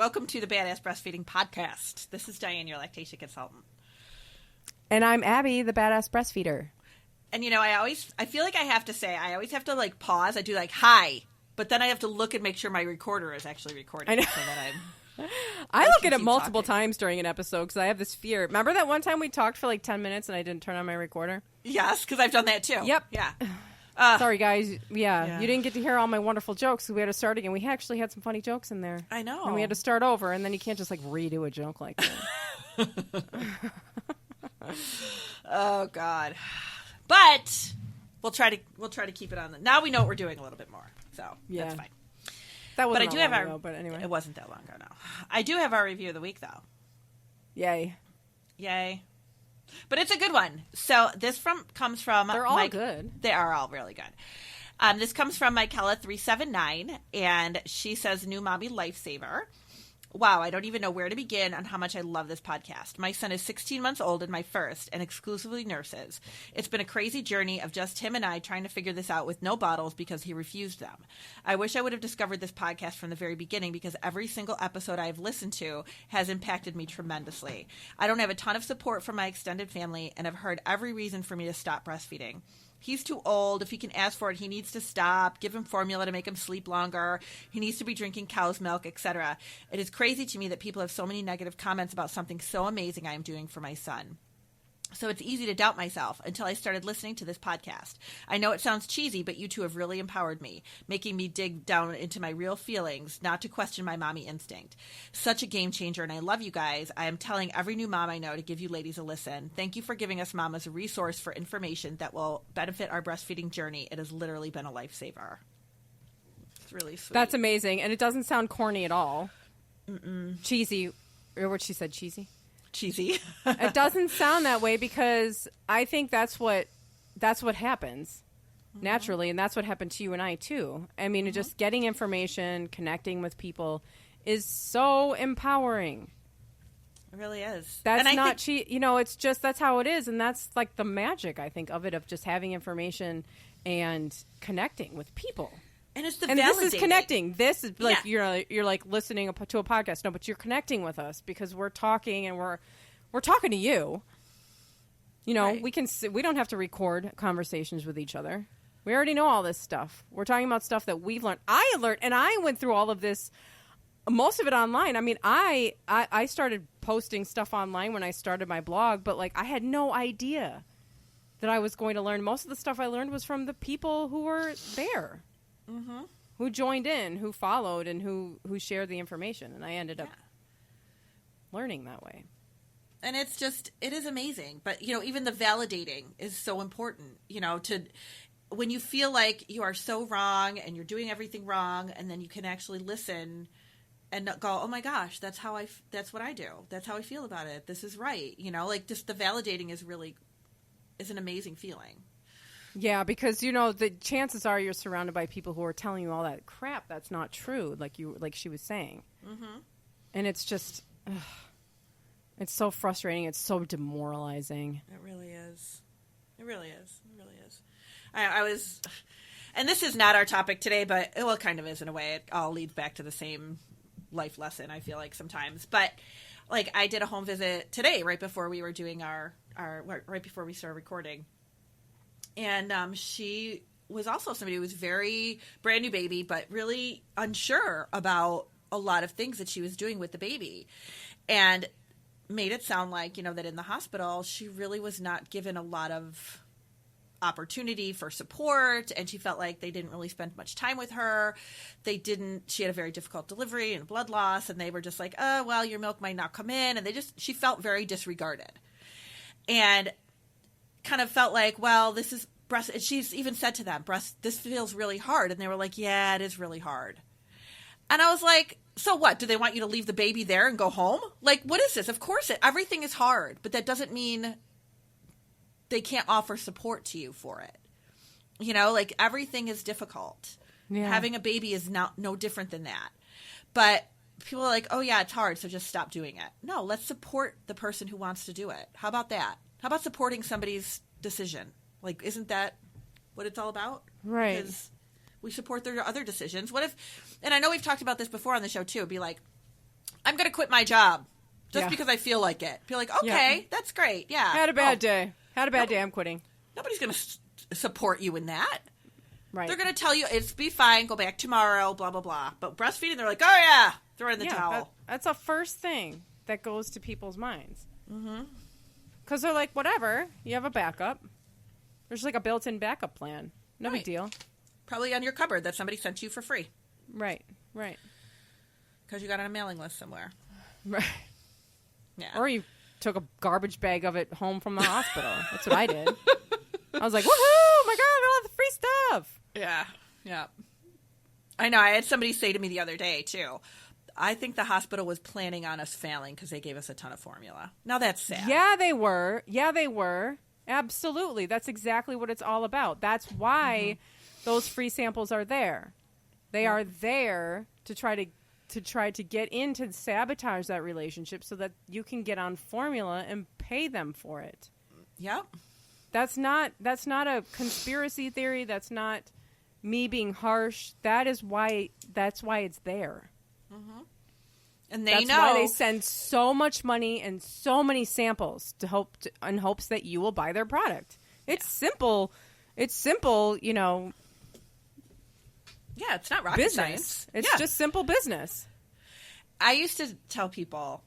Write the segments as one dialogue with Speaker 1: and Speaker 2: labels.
Speaker 1: welcome to the Badass Breastfeeding Podcast. This is Dianne, your lactation consultant.
Speaker 2: And I'm Abby, the Badass Breastfeeder.
Speaker 1: And, you know, I feel like I always have to, like, pause. I do, like, hi, but then I have to look and make sure my recorder is actually recording.
Speaker 2: I know.
Speaker 1: So that
Speaker 2: I look at it multiple times during an episode because I have this fear. Remember that one time we talked for like 10 minutes and I didn't turn on my recorder?
Speaker 1: Yes, because I've done that too.
Speaker 2: Yep.
Speaker 1: Yeah.
Speaker 2: Sorry, guys. Yeah, you didn't get to hear all my wonderful jokes, so we had to start again. We actually had some funny jokes in there.
Speaker 1: I know.
Speaker 2: And we had to start over, and then you can't just like redo a joke like that.
Speaker 1: Oh, God. But we'll try to keep it on. Now we know what we're doing a little bit more, so that's fine.
Speaker 2: That wasn't
Speaker 1: but I do have
Speaker 2: ago, but anyway.
Speaker 1: It wasn't that long ago, no. I do have our review of the week, though.
Speaker 2: Yay.
Speaker 1: But it's a good one. So this comes from...
Speaker 2: They're all good.
Speaker 1: They are all really good. This comes from Michaela379, and she says, new mommy lifesaver. Wow, I don't even know where to begin on how much I love this podcast. My son is 16 months old and my first, and exclusively nurses. It's been a crazy journey of just him and I trying to figure this out with no bottles because he refused them. I wish I would have discovered this podcast from the very beginning because every single episode I've listened to has impacted me tremendously. I don't have a ton of support from my extended family and have heard every reason for me to stop breastfeeding. He's too old. If he can ask for it, he needs to stop. Give him formula to make him sleep longer. He needs to be drinking cow's milk, etc. It is crazy to me that people have so many negative comments about something so amazing I am doing for my son. So it's easy to doubt myself until I started listening to this podcast. I know it sounds cheesy, but you two have really empowered me, making me dig down into my real feelings, not to question my mommy instinct. Such a game changer, and I love you guys. I am telling every new mom I know to give you ladies a listen. Thank you for giving us mamas a resource for information that will benefit our breastfeeding journey. It has literally been a lifesaver. It's really sweet.
Speaker 2: That's amazing, and it doesn't sound corny at all. Cheesy. Or what she said, cheesy?
Speaker 1: Cheesy.
Speaker 2: It doesn't sound that way because I think that's what happens naturally, and that's what happened to you and I too. I mean, just getting information, connecting with people is so empowering.
Speaker 1: It really is.
Speaker 2: That's not cheap. You know, it's just that's how it is, and that's like the magic I think of it, of just having information and connecting with people.
Speaker 1: And it's the
Speaker 2: and
Speaker 1: validating.
Speaker 2: This is connecting. This is like you're like listening to a podcast. No, but you're connecting with us because we're talking and we're talking to you. You know,
Speaker 1: right.
Speaker 2: We don't have to record conversations with each other. We already know all this stuff. We're talking about stuff that we've learned. I learned, and I went through all of this, most of it online. I mean, I started posting stuff online when I started my blog, but like I had no idea that I was going to learn. Most of the stuff I learned was from the people who were there. Mm-hmm. Who joined in, who followed, and who shared the information. And I ended up learning that way.
Speaker 1: And it is amazing. But, you know, even the validating is so important, you know, when you feel like you are so wrong and you're doing everything wrong, and then you can actually listen and go, oh my gosh, that's what I do. That's how I feel about it. This is right. You know, like just the validating is an amazing feeling.
Speaker 2: Yeah, because, you know, the chances are you're surrounded by people who are telling you all that crap that's not true, like she was saying. Mm-hmm. And it's just, it's so frustrating. It's so demoralizing.
Speaker 1: It really is. It really is. It really is. I was, and this is not our topic today, but it kind of is in a way. It all leads back to the same life lesson, I feel like sometimes. But, like, I did a home visit today right before we were doing right before we started recording. And she was also somebody who was very brand new baby, but really unsure about a lot of things that she was doing with the baby, and made it sound like, you know, that in the hospital, she really was not given a lot of opportunity for support, and she felt like they didn't really spend much time with her. She had a very difficult delivery and blood loss, and they were just like, oh, well, your milk might not come in. And she felt very disregarded. And kind of felt like, well, this is breast. And she's even said to them, this feels really hard. And they were like, yeah, it is really hard. And I was like, so what? Do they want you to leave the baby there and go home? Like, what is this? Of course, everything is hard, but that doesn't mean they can't offer support to you for it. You know, like everything is difficult. Yeah. Having a baby is no different than that. But people are like, oh yeah, it's hard, so just stop doing it. No, let's support the person who wants to do it. How about that? How about supporting somebody's decision? Like, isn't that what it's all about?
Speaker 2: Right.
Speaker 1: Because we support their other decisions. What if, and I know we've talked about this before on the show too, it'd be like, I'm going to quit my job just because I feel like it. Be like, okay, that's great. Yeah.
Speaker 2: Had a bad day. Had a bad day. I'm quitting.
Speaker 1: Nobody's going to support you in that.
Speaker 2: Right.
Speaker 1: They're going to tell you, it's be fine, go back tomorrow, blah, blah, blah. But breastfeeding, they're like, oh, yeah, throw in the towel.
Speaker 2: That's the first thing that goes to people's minds. Mm-hmm. Because they're like, whatever, you have a backup. There's like a built-in backup plan. No big deal.
Speaker 1: Probably on your cupboard that somebody sent you for free.
Speaker 2: Right.
Speaker 1: Because you got on a mailing list somewhere.
Speaker 2: Right.
Speaker 1: Yeah.
Speaker 2: Or you took a garbage bag of it home from the hospital. That's what I did. I was like, woohoo, my God, I love the free stuff.
Speaker 1: Yeah. I know. I had somebody say to me the other day, too, I think the hospital was planning on us failing because they gave us a ton of formula. Now, that's sad.
Speaker 2: Yeah, they were. Absolutely. That's exactly what it's all about. That's why those free samples are there. They are there to try to get in to sabotage that relationship so that you can get on formula and pay them for it.
Speaker 1: Yep.
Speaker 2: That's not a conspiracy theory. That's not me being harsh. That's why it's there. Mm-hmm.
Speaker 1: And that's
Speaker 2: why they send so much money and so many samples in hopes that you will buy their product. It's simple. It's simple,
Speaker 1: Yeah, it's not rocket science.
Speaker 2: It's just simple business.
Speaker 1: I used to tell people,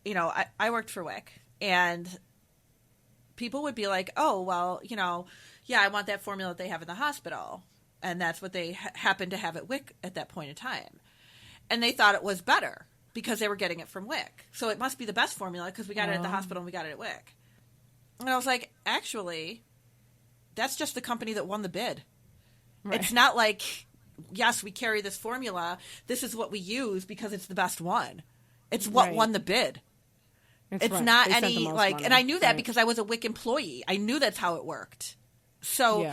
Speaker 1: I worked for WIC, and people would be like, oh, well, I want that formula that they have in the hospital. And that's what they happened to have at WIC at that point in time. And they thought it was better because they were getting it from WIC. So it must be the best formula because we got it at the hospital and we got it at WIC. And I was like, actually, that's just the company that won the bid. Right. It's not like, yes, we carry this formula. This is what we use because it's the best one. It's what won the bid. It's not any money. And I knew that because I was a WIC employee. I knew that's how it worked. So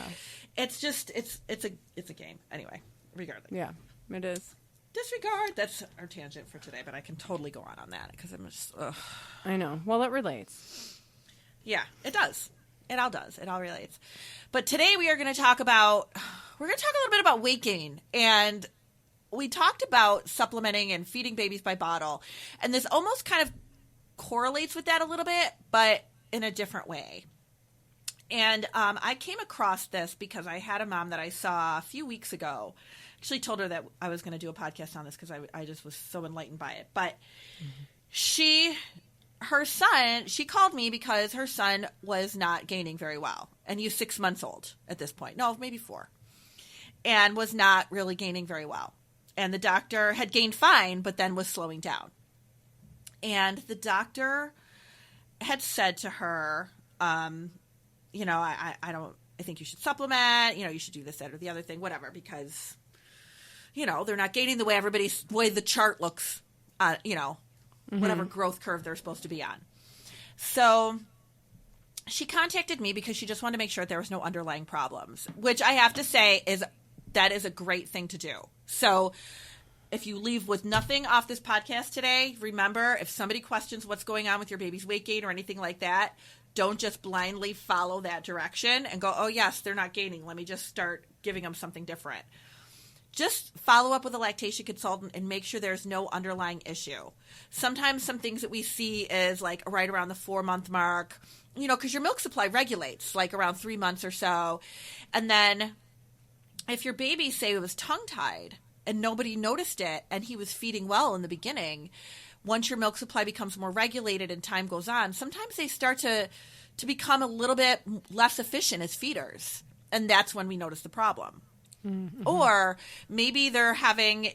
Speaker 1: it's just, it's a game. Anyway, regardless.
Speaker 2: Yeah, it is.
Speaker 1: Disregard. That's our tangent for today, but I can totally go on that because I'm just, ugh.
Speaker 2: I know. Well, it relates.
Speaker 1: Yeah, it does. It all does. It all relates. But today we are going to talk a little bit about weight gain. And we talked about supplementing and feeding babies by bottle. And this almost kind of correlates with that a little bit, but in a different way. And I came across this because I had a mom that I saw a few weeks ago. Actually told her that I was going to do a podcast on this because I just was so enlightened by it. But she called me because her son was not gaining very well. And he's 6 months old at this point. No, maybe 4. And was not really gaining very well. And the doctor had gained fine, but then was slowing down. And the doctor had said to her, I think you should supplement, you should do this, that, or the other thing, whatever, because, they're not gaining the way the chart looks, whatever growth curve they're supposed to be on. So she contacted me because she just wanted to make sure there was no underlying problems, which I have to say that is a great thing to do. So if you leave with nothing off this podcast today, remember, if somebody questions what's going on with your baby's weight gain or anything like that, don't just blindly follow that direction and go, oh, yes, they're not gaining. Let me just start giving them something different. Just follow up with a lactation consultant and make sure there's no underlying issue. Sometimes some things that we see is like right around the 4-month mark, because your milk supply regulates like around 3 months or so. And then if your baby, say, was tongue-tied and nobody noticed it and he was feeding well in the beginning, once your milk supply becomes more regulated and time goes on, sometimes they start to become a little bit less efficient as feeders. And that's when we notice the problem. Mm-hmm. Or maybe they're having,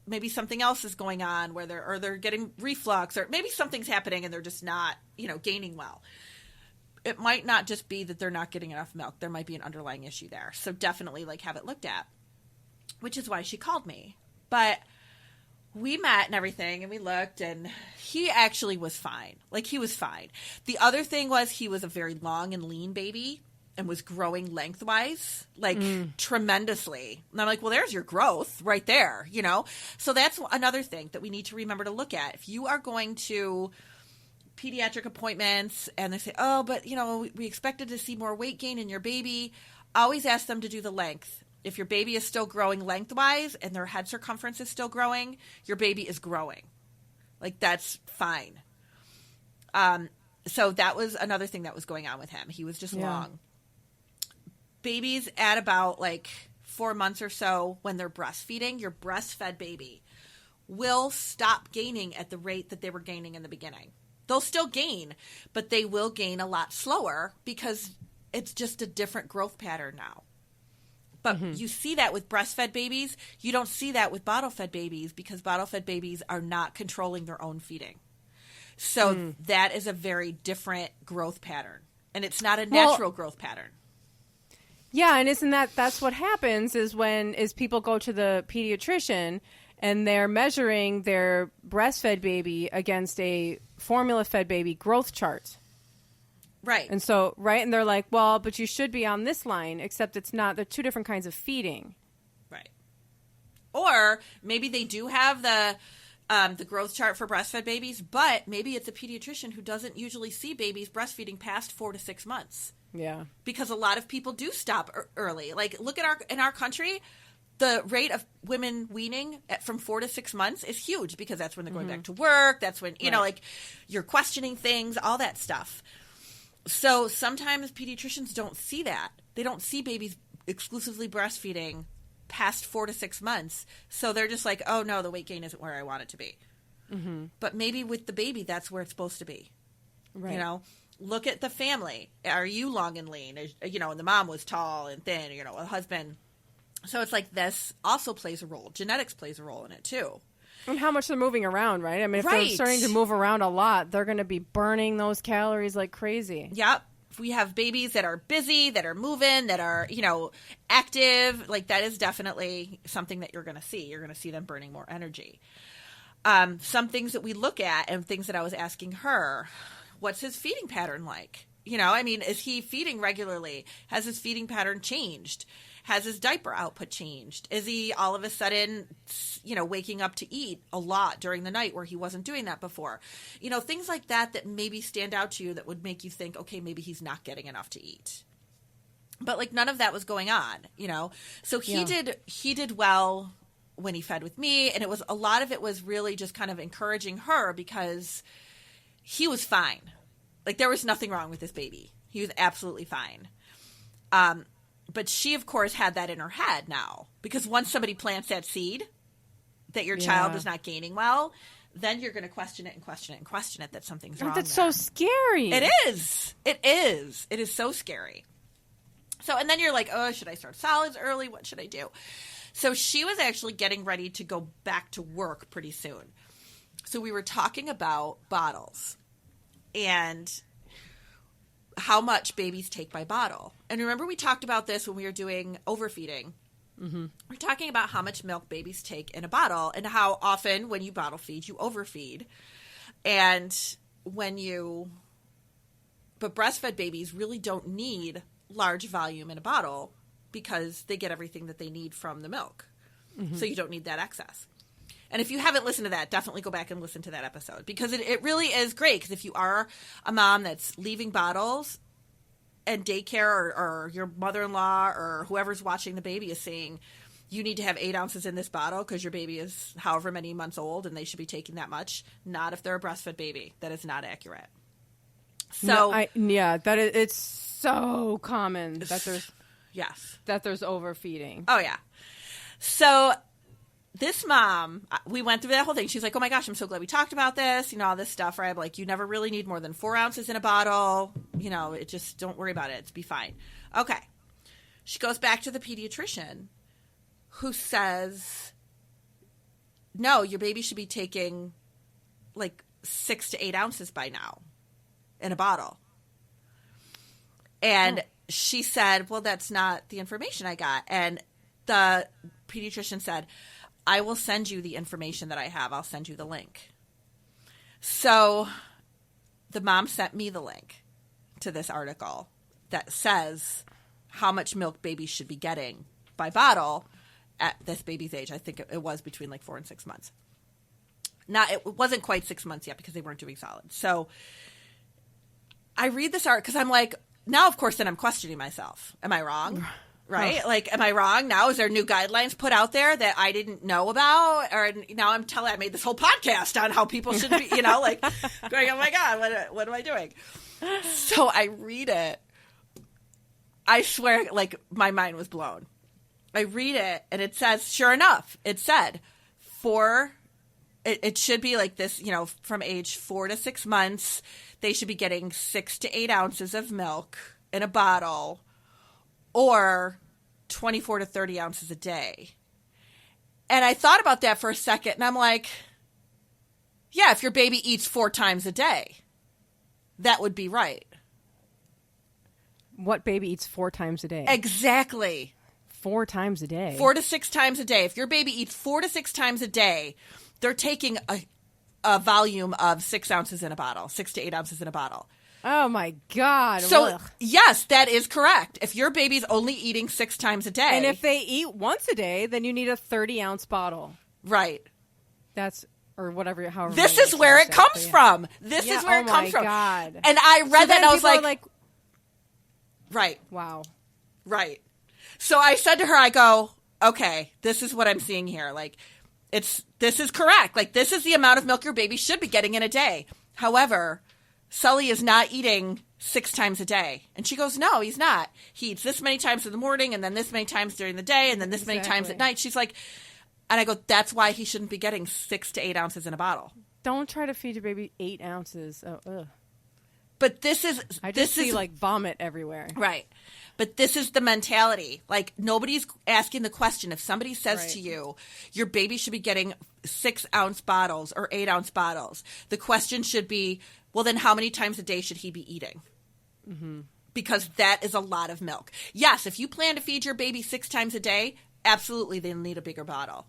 Speaker 1: maybe something else is going on where they're getting reflux, or maybe something's happening and they're just not, gaining well. It might not just be that they're not getting enough milk. There might be an underlying issue there. So definitely have it looked at, which is why she called me. But we met and everything, and we looked, and he actually was fine. He was fine. The other thing was he was a very long and lean baby and was growing lengthwise, tremendously. And I'm like, well, there's your growth right there, So that's another thing that we need to remember to look at. If you are going to pediatric appointments and they say, oh, but, we expected to see more weight gain in your baby, always ask them to do the length. If your baby is still growing lengthwise and their head circumference is still growing, your baby is growing. Like, that's fine. So that was another thing that was going on with him. He was just long. Babies at about like 4 months or so, when they're breastfeeding, your breastfed baby will stop gaining at the rate that they were gaining in the beginning. They'll still gain, but they will gain a lot slower because it's just a different growth pattern now. But you see that with breastfed babies. You don't see that with bottle-fed babies because bottle-fed babies are not controlling their own feeding. So that is a very different growth pattern. And it's not a natural growth pattern.
Speaker 2: Yeah, and isn't that's what happens is people go to the pediatrician and they're measuring their breastfed baby against a formula-fed baby growth chart.
Speaker 1: Right.
Speaker 2: And so, and they're like, well, but you should be on this line, except it's not. They're two different kinds of feeding.
Speaker 1: Right. Or maybe they do have the growth chart for breastfed babies, but maybe it's a pediatrician who doesn't usually see babies breastfeeding past 4 to 6 months.
Speaker 2: Yeah.
Speaker 1: Because a lot of people do stop early. Like, look at in our country, the rate of women weaning from 4 to 6 months is huge because that's when they're going back to work. That's when, you know, like you're questioning things, all that stuff. So sometimes pediatricians don't see that. They don't see babies exclusively breastfeeding past 4 to 6 months. So they're just like, oh, no, the weight gain isn't where I want it to be. Mm-hmm. But maybe with the baby, that's where it's supposed to be. Right. You know, look at the family. Are you long and lean? You know, and the mom was tall and thin, you know, a husband. So it's like this also plays a role. Genetics plays a role in it, too.
Speaker 2: And how much they're moving around, right? I mean, if they're starting to move around a lot, they're going to be burning those calories like crazy.
Speaker 1: Yep. If we have babies that are busy, that are moving, that are, you know, active, like that is definitely something that you're going to see. You're going to see them burning more energy. Some things that we look at and things that I was asking her, what's his feeding pattern like? You know, I mean, is he feeding regularly? Has his feeding pattern changed? Has his diaper output changed? Is he all of a sudden, you know, waking up to eat a lot during the night where he wasn't doing that before? You know, things like that that maybe stand out to you that would make you think, okay, maybe he's not getting enough to eat. But like none of that was going on, you know? So he did well when he fed with me. And a lot of it was really just kind of encouraging her because he was fine. Like there was nothing wrong with this baby. He was absolutely fine. But she, of course, had that in her head now. Because once somebody plants that seed that your child is not gaining well, then you're going to question it and question it and question it that something's wrong.
Speaker 2: That's so scary.
Speaker 1: It is. It is. It is so scary. So, and then you're like, oh, should I start solids early? What should I do? So she was actually getting ready to go back to work pretty soon. So we were talking about bottles and how much babies take by bottle. And remember we talked about this when we were doing overfeeding. Mm-hmm. We're talking about how much milk babies take in a bottle and how often when you bottle feed, you overfeed. And but breastfed babies really don't need large volume in a bottle because they get everything that they need from the milk. Mm-hmm. So you don't need that excess. And if you haven't listened to that, definitely go back and listen to that episode because it really is great. Because if you are a mom that's leaving bottles and daycare or your mother-in-law or whoever's watching the baby is saying, you need to have 8 ounces in this bottle because your baby is however many months old and they should be taking that much. Not if they're a breastfed baby. That is not accurate. So
Speaker 2: it's so common that there's overfeeding.
Speaker 1: Oh, yeah. So this mom, we went through that whole thing. She's like, oh my gosh, I'm so glad we talked about this, you know, all this stuff, right? I'm like, you never really need more than 4 ounces in a bottle. You know, it just, don't worry about it. It's be fine. Okay. She goes back to the pediatrician who says, no, your baby should be taking like 6 to 8 ounces by now in a bottle. And she said, well, that's not the information I got. And the pediatrician said, I will send you the information that I have. I'll send you the link. So the mom sent me the link to this article that says how much milk babies should be getting by bottle at this baby's age. I think it was between like 4 and 6 months. Now, it wasn't quite 6 months yet because they weren't doing solids. So I read this article because I'm like, now, of course, then I'm questioning myself. Am I wrong? right? Like, am I wrong now? Is there new guidelines put out there that I didn't know about? Or now I made this whole podcast on how people should be, like going, oh my God, what am I doing? So I read it. I swear, like, my mind was blown. I read it, and it says, sure enough, it said it should be like this, from age 4 to 6 months, they should be getting 6 to 8 ounces of milk in a bottle, or 24 to 30 ounces a day. And I thought about that for a second, and I'm like, yeah, if your baby eats 4 times a day, that would be right.
Speaker 2: What baby eats 4 times a day?
Speaker 1: Exactly.
Speaker 2: 4 times a day.
Speaker 1: 4 to 6 times a day. If your baby eats 4 to 6 times a day, they're taking a volume of 6 ounces in a bottle, 6 to 8 ounces in a bottle.
Speaker 2: Oh my God.
Speaker 1: So,
Speaker 2: Ugh.
Speaker 1: yes, that is correct. If your baby's only eating 6 times a day.
Speaker 2: And if they eat once a day, then you need a 30-ounce bottle.
Speaker 1: Right.
Speaker 2: That's, or whatever, however.
Speaker 1: This is where it comes from. This is where it comes from.
Speaker 2: Oh my God.
Speaker 1: And I read that and I was like, right.
Speaker 2: Wow.
Speaker 1: Right. So I said to her, I go, okay, this is what I'm seeing here. Like, this is correct. Like, this is the amount of milk your baby should be getting in a day. However, Sully is not eating 6 times a day. And she goes, no, he's not. He eats this many times in the morning, and then this many times during the day, and then this many times at night. She's like, and I go, that's why he shouldn't be getting 6 to 8 ounces in a bottle.
Speaker 2: Don't try to feed your baby 8 ounces. Oh, ugh.
Speaker 1: But this is...
Speaker 2: I just see, like, vomit everywhere.
Speaker 1: Right. But this is the mentality. Like, nobody's asking the question. If somebody says to you, your baby should be getting 6-ounce bottles or 8-ounce bottles, the question should be, well, then how many times a day should he be eating? Mm-hmm. Because that is a lot of milk. Yes, if you plan to feed your baby 6 times a day, absolutely they'll need a bigger bottle.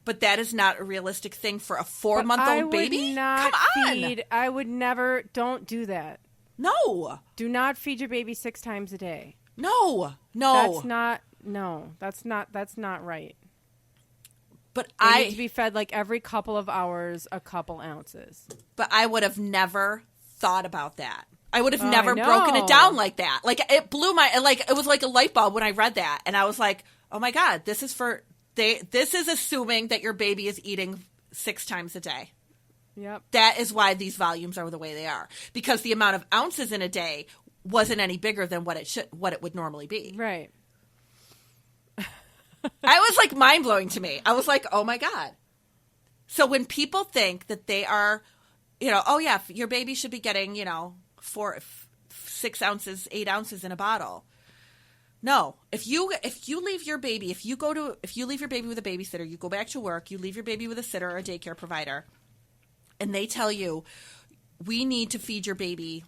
Speaker 1: But that is not a realistic thing for a 4-month-old baby. Come on.
Speaker 2: I would never. Don't do that.
Speaker 1: No.
Speaker 2: Do not feed your baby 6 times a day.
Speaker 1: No.
Speaker 2: That's not right.
Speaker 1: But
Speaker 2: they need to be fed like every couple of hours, a couple ounces.
Speaker 1: But I would have never thought about that. I would have never broken it down like that. Like, it blew it was like a light bulb when I read that. And I was like, oh my God, this is assuming that your baby is eating 6 times a day.
Speaker 2: Yep.
Speaker 1: That is why these volumes are the way they are. Because the amount of ounces in a day wasn't any bigger than what it would normally be.
Speaker 2: Right.
Speaker 1: I was like, mind-blowing to me. I was like, oh my God. So when people think that they are, oh yeah, your baby should be getting, 6 ounces, 8 ounces in a bottle. No, if you leave your baby, if you leave your baby with a babysitter, you go back to work, you leave your baby with a sitter or a daycare provider, and they tell you, we need to feed your baby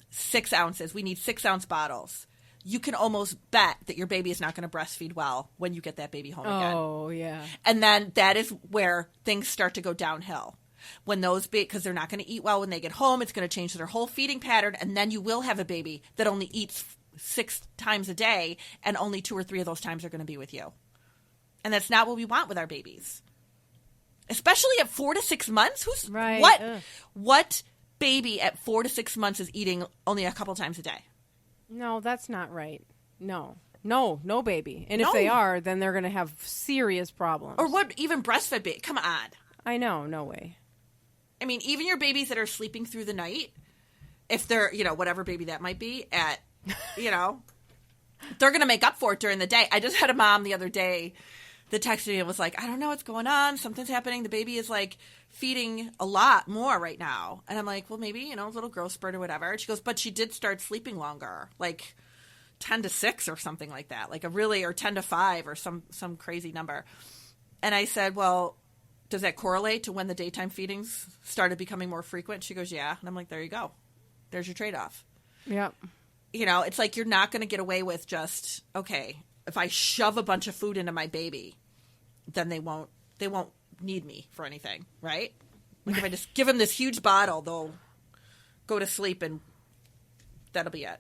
Speaker 1: 6 ounces, we need 6-ounce bottles, you can almost bet that your baby is not going to breastfeed well when you get that baby home again.
Speaker 2: Oh, yeah.
Speaker 1: And then that is where things start to go downhill. When because they're not going to eat well when they get home, it's going to change their whole feeding pattern, and then you will have a baby that only eats 6 times a day, and only 2 or 3 of those times are going to be with you. And that's not what we want with our babies. Especially at 4 to 6 months. What baby at 4 to 6 months is eating only a couple times a day?
Speaker 2: No, that's not right. No, baby. And if they are, then they're going to have serious problems.
Speaker 1: Or what, even breastfed baby? Come on.
Speaker 2: I know, no way.
Speaker 1: I mean, even your babies that are sleeping through the night, if they're, whatever baby that might be, at, they're going to make up for it during the day. I just had a mom the other day that texted me and was like, I don't know what's going on. Something's happening. The baby is like feeding a lot more right now. And I'm like, well, maybe, a little growth spurt or whatever. And she goes, but she did start sleeping longer, like 10 to 6 or something like that, or 10 to 5 or some crazy number. And I said, well, does that correlate to when the daytime feedings started becoming more frequent? She goes, yeah. And I'm like, there you go. There's your trade-off.
Speaker 2: Yep.
Speaker 1: It's like you're not going to get away with just, okay, if I shove a bunch of food into my baby, then they won't need me for anything, right? Like if I just give them this huge bottle, they'll go to sleep and that'll be it.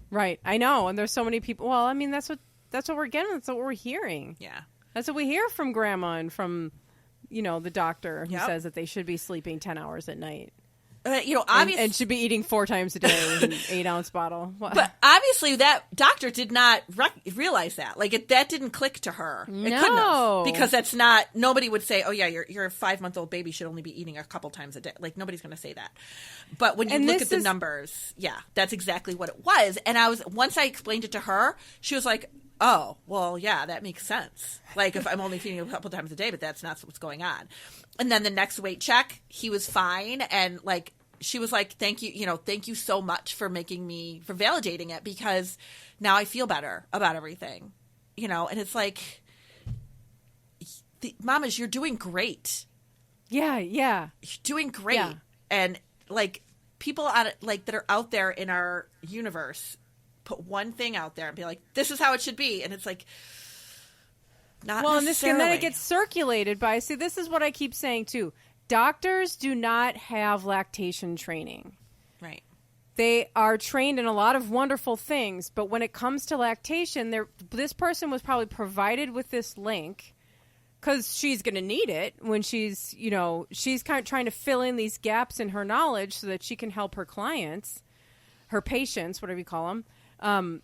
Speaker 2: Right. I know. And there's so many people. Well, I mean, that's what we're getting. That's what we're hearing.
Speaker 1: Yeah.
Speaker 2: That's what we hear from grandma and from, the doctor who
Speaker 1: Yep.
Speaker 2: says that they should be sleeping 10 hours at night.
Speaker 1: Obviously,
Speaker 2: and should be eating 4 times a day with an 8-ounce bottle.
Speaker 1: But obviously, that doctor did not realize that. Like that didn't click to her. It couldn't have, because that's not. Nobody would say, "Oh yeah, your 5-month-old baby should only be eating a couple times a day." Like nobody's going to say that. But when you look at the numbers, yeah, that's exactly what it was. And once I explained it to her, she was like, "Oh, well, yeah, that makes sense. Like if I'm only feeding a couple times a day, but that's not what's going on." And then the next weight check, he was fine, and like. She was like, thank you so much for validating it, because now I feel better about everything, and it's like, mamas, you're doing great.
Speaker 2: Yeah.
Speaker 1: You're doing great. Yeah. And like people that are out there in our universe put one thing out there and be like, this is how it should be. And it's like, not necessarily.
Speaker 2: And then it gets circulated by, see, this is what I keep saying too. Doctors do not have lactation training.
Speaker 1: Right.
Speaker 2: They are trained in a lot of wonderful things, but when it comes to lactation, this person was probably provided with this link because she's going to need it when she's kind of trying to fill in these gaps in her knowledge so that she can help her clients, her patients, whatever you call them.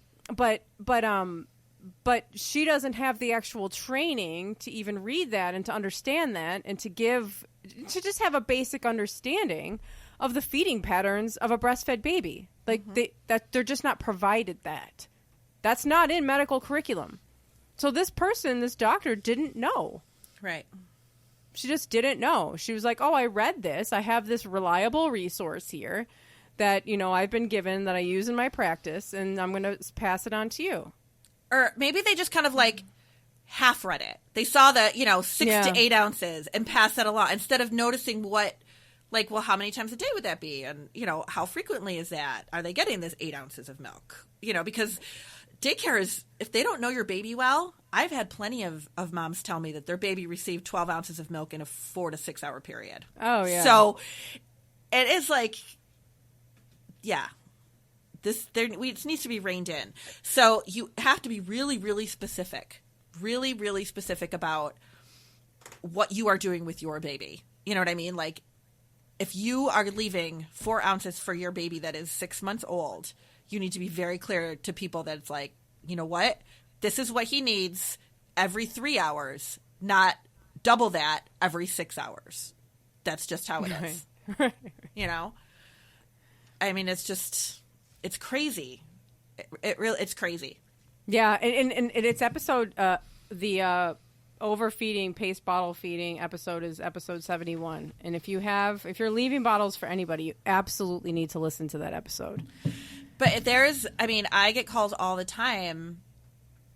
Speaker 2: But she doesn't have the actual training to even read that and to understand that and to just have a basic understanding of the feeding patterns of a breastfed baby. Like they're just not provided that. That's not in medical curriculum. So this doctor didn't know.
Speaker 1: Right.
Speaker 2: She just didn't know. She was like, "Oh, I read this. I have this reliable resource here that, I've been given that I use in my practice, and I'm going to pass it on to you."
Speaker 1: Or maybe they just kind of like half read it. They saw the, 6 to 8 ounces and passed that along instead of noticing how many times a day would that be? And, how frequently is that? Are they getting this 8 ounces of milk? Because daycare is, if they don't know your baby well, I've had plenty of moms tell me that their baby received 12 ounces of milk in a 4 to 6 hour period.
Speaker 2: Oh, yeah.
Speaker 1: So it is like, yeah. It needs to be reined in. So you have to be really, really specific, really, really specific about what you are doing with your baby. You know what I mean? Like if you are leaving 4 ounces for your baby that is 6 months old, you need to be very clear to people that it's like, you know what? This is what he needs every 3 hours, not double that every 6 hours. That's just how it is. I mean, it's crazy. It's crazy.
Speaker 2: Yeah, and its episode, the overfeeding, pace bottle feeding episode is episode 71. And if you're leaving bottles for anybody, you absolutely need to listen to that episode.
Speaker 1: But I get calls all the time,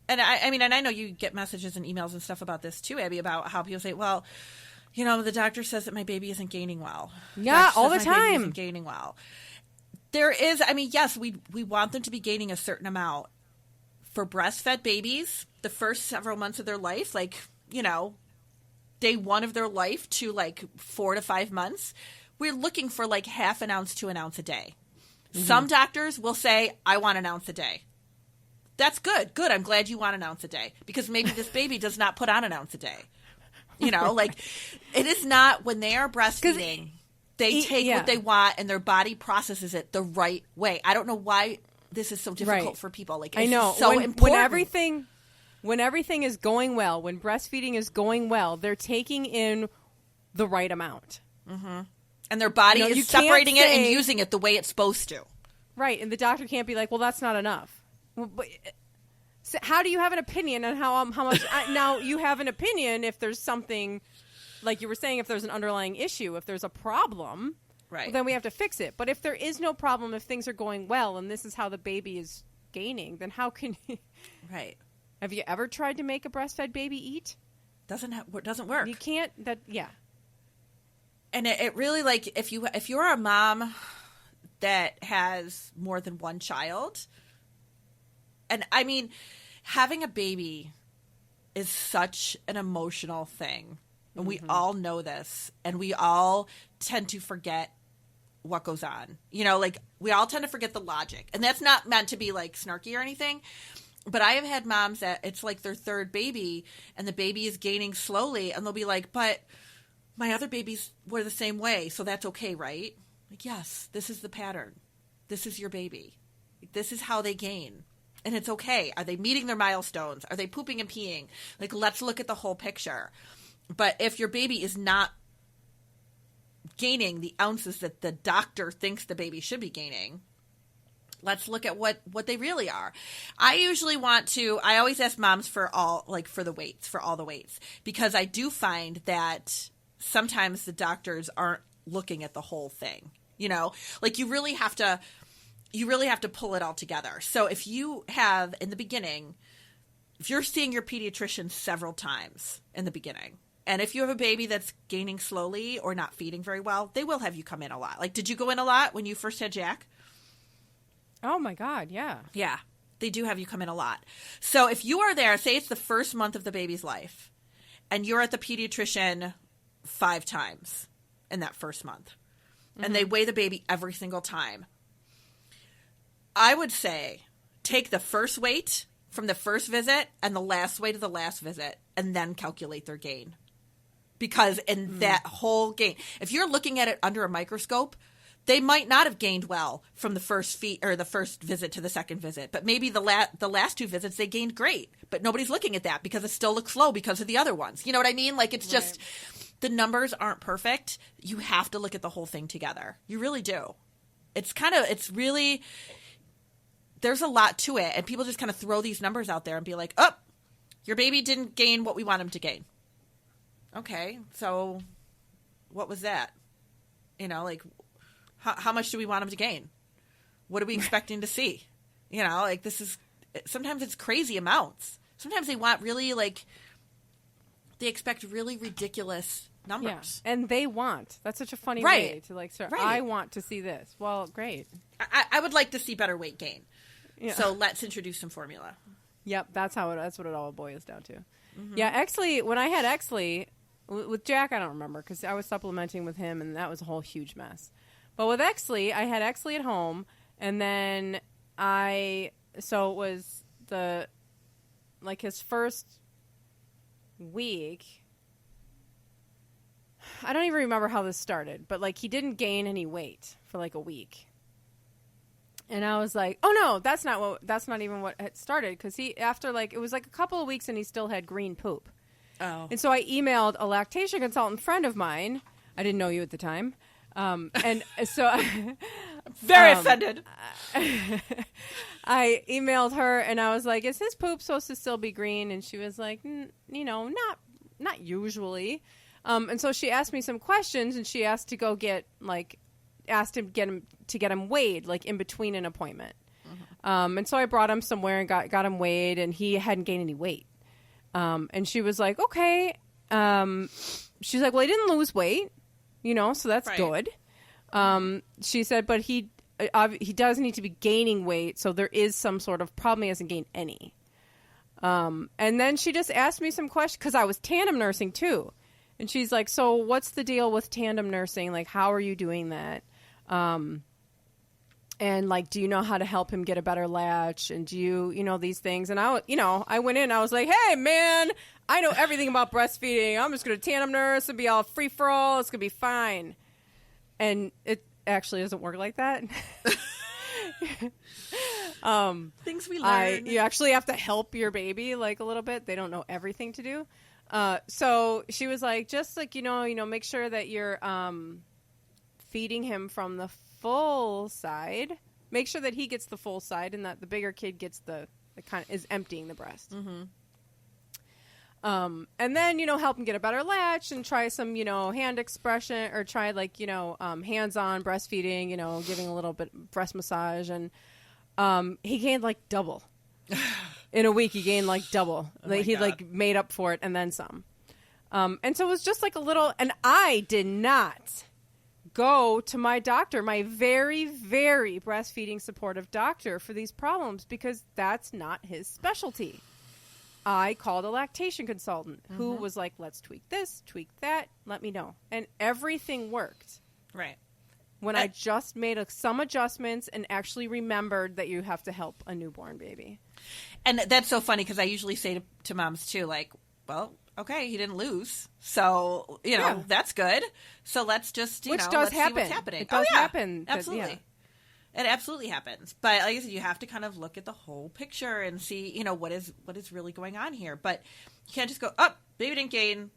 Speaker 1: and I know you get messages and emails and stuff about this too, Abby, about how people say, well, the doctor says that my baby isn't gaining well.
Speaker 2: Yeah, all the
Speaker 1: my baby
Speaker 2: time.
Speaker 1: Isn't gaining well. There is, yes, we want them to be gaining a certain amount. For breastfed babies, the first several months of their life, day 1 of their life to 4 to 5 months, we're looking for half an ounce to an ounce a day. Mm-hmm. Some doctors will say, I want an ounce a day. That's good. Good. I'm glad you want an ounce a day, because maybe this baby does not put on an ounce a day. It is not, when they are breastfeeding, they take what they want and their body processes it the right way. I don't know why this is so difficult for people. It's
Speaker 2: I know.
Speaker 1: So important.
Speaker 2: When everything is going well, when breastfeeding is going well, they're taking in the right amount.
Speaker 1: Mm-hmm. And their body is separating it and using it the way it's supposed to.
Speaker 2: Right. And the doctor can't be like, well, that's not enough. Well, but, so how do you have an opinion on how much? Now, you have an opinion if there's something, like you were saying, if there's an underlying issue, if there's a problem,
Speaker 1: right?
Speaker 2: Well, then we have to fix it. But if there is no problem, if things are going well, and this is how the baby is gaining, then how can you?
Speaker 1: Right.
Speaker 2: Have you ever tried to make a breastfed baby eat?
Speaker 1: Doesn't work.
Speaker 2: You can't.
Speaker 1: And it really, if you're a mom that has more than one child, and having a baby is such an emotional thing. And we all know this, and we all tend to forget what goes on. We all tend to forget the logic. And that's not meant to be snarky or anything. But I have had moms that it's their third baby, and the baby is gaining slowly, and they'll be like, but my other babies were the same way, so that's okay, right? Like, yes, this is the pattern. This is your baby. This is how they gain. And it's okay. Are they meeting their milestones? Are they pooping and peeing? Like, let's look at the whole picture. But if your baby is not gaining the ounces that the doctor thinks the baby should be gaining, let's look at what they really are. I always ask moms for all the weights, because I do find that sometimes the doctors aren't looking at the whole thing. Like, you really have to pull it all together. So if you have, in the beginning, if you're seeing your pediatrician several times in the beginning, and if you have a baby that's gaining slowly or not feeding very well, they will have you come in a lot. Like, did you go in a lot when you first had Jack?
Speaker 2: Oh my God, yeah.
Speaker 1: Yeah, they do have you come in a lot. So if you are there, say it's the first month of the baby's life, and you're at the pediatrician 5 times in that first month, and they weigh the baby every single time, I would say take the first weight from the first visit and the last weight of the last visit, and then calculate their gain. Because in that whole gain, if you're looking at it under a microscope, they might not have gained well from the first visit to the second visit, but maybe the last 2 visits they gained great. But nobody's looking at that because it still looks low because of the other ones. You know what I mean? Like, it's just the numbers aren't perfect. You have to look at the whole thing together. You really do. It's really, there's a lot to it, and people just kind of throw these numbers out there and be like, "Oh, your baby didn't gain what we want him to gain." Okay, so what was that? Like, how much do we want him to gain? What are we expecting to see? Like, sometimes it's crazy amounts. Sometimes they want really, they expect really ridiculous numbers.
Speaker 2: Yeah. And that's such a funny way to I want to see this. Well, great.
Speaker 1: I would like to see better weight gain. Yeah. So let's introduce some formula.
Speaker 2: Yep, that's what it all boils down to. Mm-hmm. Yeah, Exley, when I had Exley, with Jack, I don't remember because I was supplementing with him, and that was a whole huge mess. But with Exley, I had Exley at home, and then so it was his first week. I don't even remember how this started, but he didn't gain any weight for a week. And I was like, oh no, that's not even what had started, because after it was a couple of weeks and he still had green poop. Oh. And so I emailed a lactation consultant friend of mine. I didn't know you at the time. And so
Speaker 1: very offended.
Speaker 2: I emailed her and I was like, is his poop supposed to still be green? And she was like, not usually. And so she asked me some questions, and she asked to go asked him to get him weighed, in between an appointment. Mm-hmm. And so I brought him somewhere and got him weighed, and he hadn't gained any weight. And she was like, okay. She's like, well, he didn't lose weight, so that's good. She said, but he does need to be gaining weight, so there is some sort of problem. He hasn't gained any. And then she just asked me some questions, because I was tandem nursing too. And she's like, so what's the deal with tandem nursing? How are you doing that? And do you know how to help him get a better latch? And do you, these things? And I went in, I was like, hey man, I know everything about breastfeeding. I'm just going to tandem nurse and be all free for all. It's going to be fine. And it actually doesn't work like that.
Speaker 1: Things we learn.
Speaker 2: You actually have to help your baby a little bit. They don't know everything to do. So she was like, just make sure that you're feeding him from the full side. Make sure that he gets the full side, and that the bigger kid gets the kind of is emptying the breast. Mm-hmm. And then help him get a better latch, and try some hand expression, or try hands-on breastfeeding. Giving a little bit breast massage, and he gained double. In a week, he gained double.
Speaker 1: Oh
Speaker 2: he made up for it and then some. And so it was just a little. And I did not go to my doctor, my very, very breastfeeding supportive doctor, for these problems, because that's not his specialty. I called a lactation consultant who was like, "Let's tweak this, tweak that. Let me know," and everything worked.
Speaker 1: Right.
Speaker 2: When I just made some adjustments and actually remembered that you have to help a newborn baby.
Speaker 1: And that's so funny, because I usually say to moms too, well, okay, he didn't lose. So, that's good. So let's just,
Speaker 2: Which does
Speaker 1: let's
Speaker 2: happen.
Speaker 1: see what's happening.
Speaker 2: It does happen.
Speaker 1: Absolutely. It absolutely happens. But like I said, you have to kind of look at the whole picture and see, what is really going on here. But you can't just go, oh, baby didn't gain.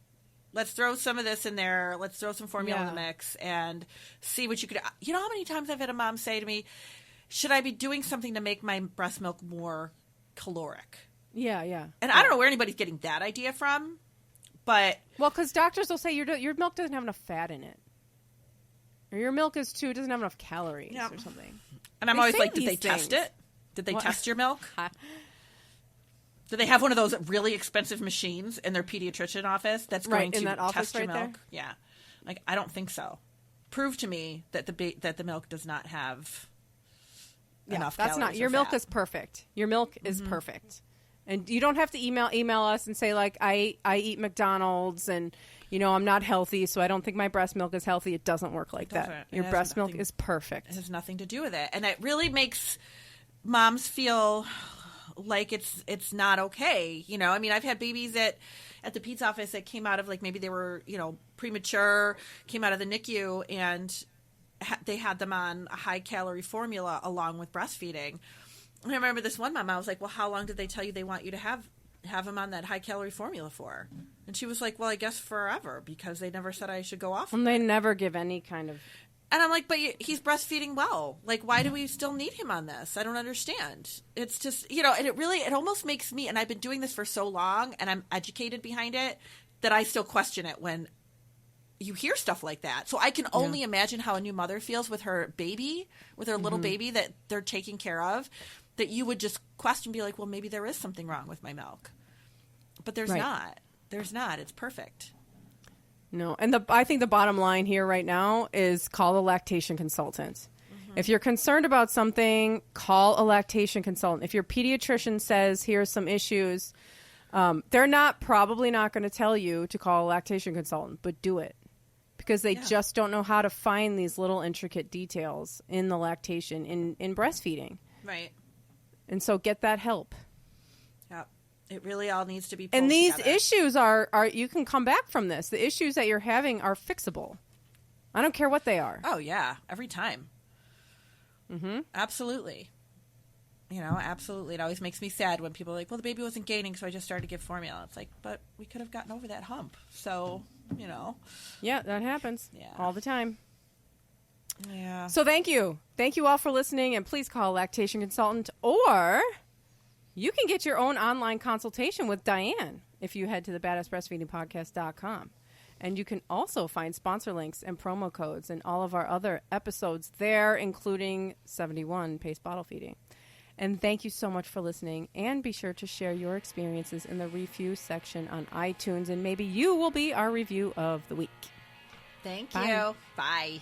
Speaker 1: Let's throw some of this in there. Let's throw some formula in the mix and see what you could. You know how many times I've had a mom say to me, should I be doing something to make my breast milk more caloric?
Speaker 2: Yeah, yeah.
Speaker 1: And I don't know where anybody's getting that idea from, but...
Speaker 2: Well, because doctors will say your milk doesn't have enough fat in it. Or your milk doesn't have enough calories or something.
Speaker 1: And I'm always like, did they test it? Did they test your milk? Do they have one of those really expensive machines in their pediatrician office that's going to test your milk?
Speaker 2: There?
Speaker 1: Yeah. Like, I don't think so. Prove to me that the milk does not have enough
Speaker 2: that's
Speaker 1: calories
Speaker 2: not. Your
Speaker 1: or
Speaker 2: milk
Speaker 1: fat.
Speaker 2: is perfect. Your milk is perfect. And you don't have to email us and say, like, I eat McDonald's and, I'm not healthy, so I don't think my breast milk is healthy. It doesn't work like that. Your breast milk is perfect.
Speaker 1: It has nothing to do with it. And it really makes moms feel like it's not okay. I mean, I've had babies at the peds office that came out of, like, maybe they were, premature, came out of the NICU, and they had them on a high-calorie formula along with breastfeeding. And I remember this one mom, I was like, well, how long did they tell you they want you to have them on that high-calorie formula for? And she was like, well, I guess forever, because they never said I should go off.
Speaker 2: And they never give any kind of...
Speaker 1: And I'm like, but he's breastfeeding well. Like, why do we still need him on this? I don't understand. It's just, and it almost makes me, and I've been doing this for so long, and I'm educated behind it, that I still question it when you hear stuff like that. So I can only imagine how a new mother feels with her baby, with her little baby that they're taking care of, that you would just question, be like, well, maybe there is something wrong with my milk. But there's not. There's not. It's perfect.
Speaker 2: No, and I think the bottom line here right now is call a lactation consultant. Mm-hmm. If you're concerned about something, call a lactation consultant. If your pediatrician says, here's some issues, they're probably not going to tell you to call a lactation consultant, but do it. Because they just don't know how to find these little intricate details in the lactation, in breastfeeding.
Speaker 1: Right.
Speaker 2: And so get that help.
Speaker 1: Yeah. It really all needs to be pulled
Speaker 2: And these
Speaker 1: together.
Speaker 2: issues are you can come back from this. The issues that you're having are fixable. I don't care what they are.
Speaker 1: Oh, yeah. Every time. Mm-hmm. Absolutely. Absolutely. It always makes me sad when people are like, well, the baby wasn't gaining, so I just started to give formula. It's like, but we could have gotten over that hump. So,
Speaker 2: Yeah, that happens all the time.
Speaker 1: Yeah.
Speaker 2: So thank you. Thank you all for listening, and please call a lactation consultant, or you can get your own online consultation with Dianne if you head to the badassbreastfeedingpodcast.com. And you can also find sponsor links and promo codes and all of our other episodes there, including 71 Pace Bottle Feeding. And thank you so much for listening. And be sure to share your experiences in the review section on iTunes. And maybe you will be our review of the week.
Speaker 1: Thank
Speaker 2: Bye.
Speaker 1: you. Bye.